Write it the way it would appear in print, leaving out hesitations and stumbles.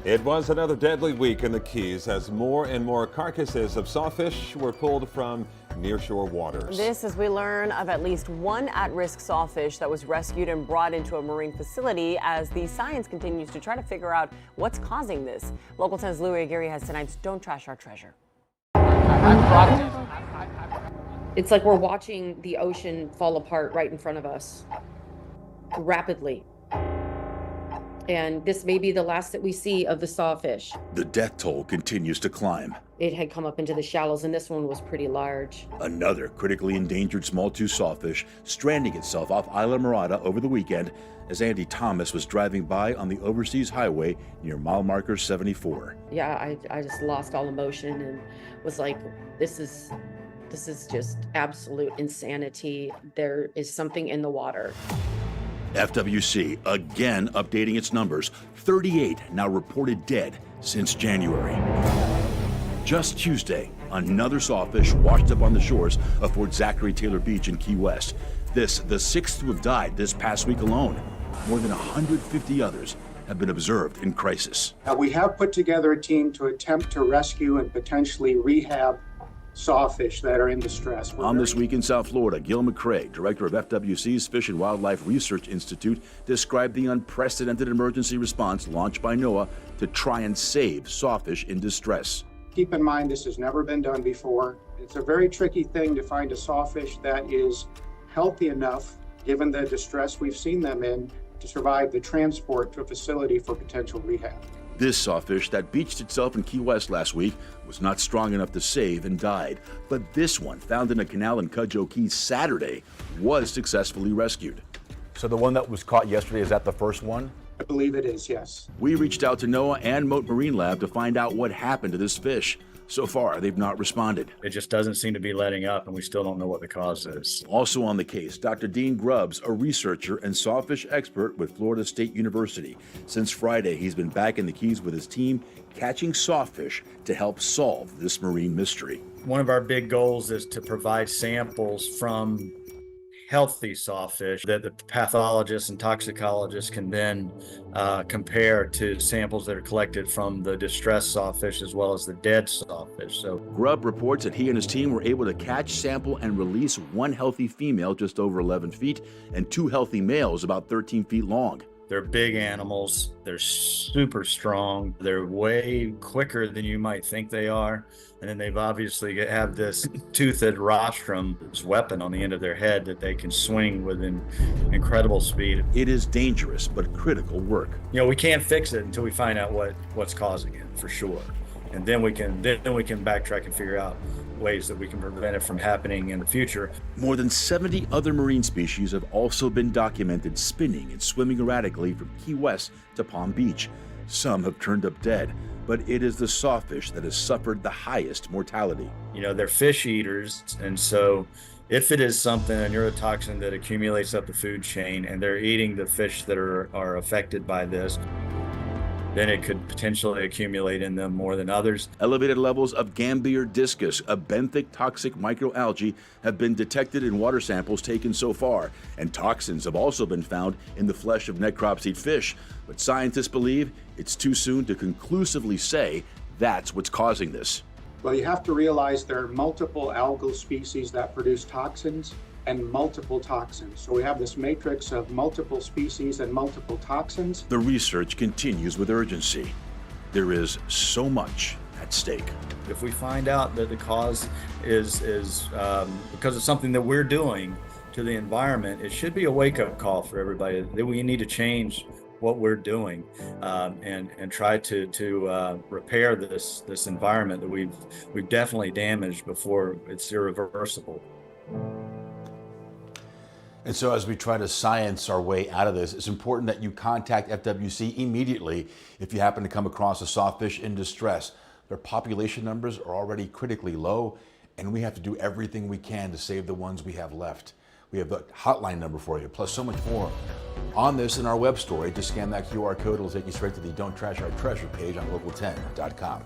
It was another deadly week in the Keys as more and more carcasses of sawfish were pulled from nearshore waters. This as we learn of at least one at-risk sawfish that was rescued and brought into a marine facility as the science continues to try to figure out what's causing this. Local 10's Louis Aguirre has tonight's Don't Trash Our Treasure. It's like we're watching the ocean fall apart right in front of us, rapidly. And this may be the last that we see of the sawfish. The death toll continues to climb. It had come up into the shallows, and this one was pretty large. Another critically endangered smalltooth sawfish stranding itself off Isla Morada over the weekend as Andy Thomas was driving by on the overseas highway near mile marker 74. Yeah, I just lost all emotion and was like, this is just absolute insanity. There is something in the water. FWC again updating its numbers. 38 now reported dead since January. Just Tuesday, another sawfish washed up on the shores of Fort Zachary Taylor Beach in Key West. This, the sixth to have died this past week alone. More than 150 others have been observed in crisis. We have put together a team to attempt to rescue and potentially rehab sawfish that are in distress. On This Week in South Florida, Gil McCrae, director of FWC's Fish and Wildlife Research Institute, described the unprecedented emergency response launched by NOAA to try and save sawfish in distress. Keep in mind, this has never been done before. It's a very tricky thing to find a sawfish that is healthy enough, given the distress we've seen them in, to survive the transport to a facility for potential rehab. This sawfish that beached itself in Key West last week was not strong enough to save and died. But this one, found in a canal in Cudjoe Key Saturday, was successfully rescued. So the one that was caught yesterday, is that the first one? I believe it is, yes. We reached out to NOAA and Mote Marine Lab to find out what happened to this fish. So far, they've not responded. It just doesn't seem to be letting up, and we still don't know what the cause is. Also on the case, Dr. Dean Grubbs, a researcher and sawfish expert with Florida State University. Since Friday, he's been back in the Keys with his team, catching sawfish to help solve this marine mystery. One of our big goals is to provide samples from healthy sawfish that the pathologists and toxicologists can then compare to samples that are collected from the distressed sawfish as well as the dead sawfish. So Grubb reports that he and his team were able to catch, sample, and release one healthy female just over 11 feet and two healthy males about 13 feet long. they're big animals. They're super strong. They're way quicker than you might think they are. And then they've obviously have this toothed rostrum, this weapon on the end of their head that they can swing with incredible speed. It is dangerous but critical work. You know, we can't fix it until we find out what's causing it, for sure. And then we can backtrack and figure out ways that we can prevent it from happening in the future. More than 70 other marine species have also been documented spinning and swimming erratically from Key West to Palm Beach. Some have turned up dead, but it is the sawfish that has suffered the highest mortality. You know, they're fish eaters, and so if it is something, a neurotoxin that accumulates up the food chain, and they're eating the fish that are affected by this, then it could potentially accumulate in them more than others. Elevated levels of Gambier discus, a benthic toxic microalgae, have been detected in water samples taken so far, and toxins have also been found in the flesh of necropsied fish. But scientists believe it's too soon to conclusively say that's what's causing this. Well, you have to realize there are multiple algal species that produce toxins and multiple toxins. So we have this matrix of multiple species and multiple toxins. The research continues with urgency. There is so much at stake. If we find out that the cause is because of something that we're doing to the environment, it should be a wake-up call for everybody that we need to change what we're doing and try to repair this environment that we've definitely damaged before it's irreversible. And so as we try to science our way out of this, it's important that you contact FWC immediately if you happen to come across a sawfish in distress. Their population numbers are already critically low, and we have to do everything we can to save the ones we have left. We have the hotline number for you, plus so much more on this in our web story. Just scan that QR code. It'll take you straight to the Don't Trash Our Treasure page on local10.com.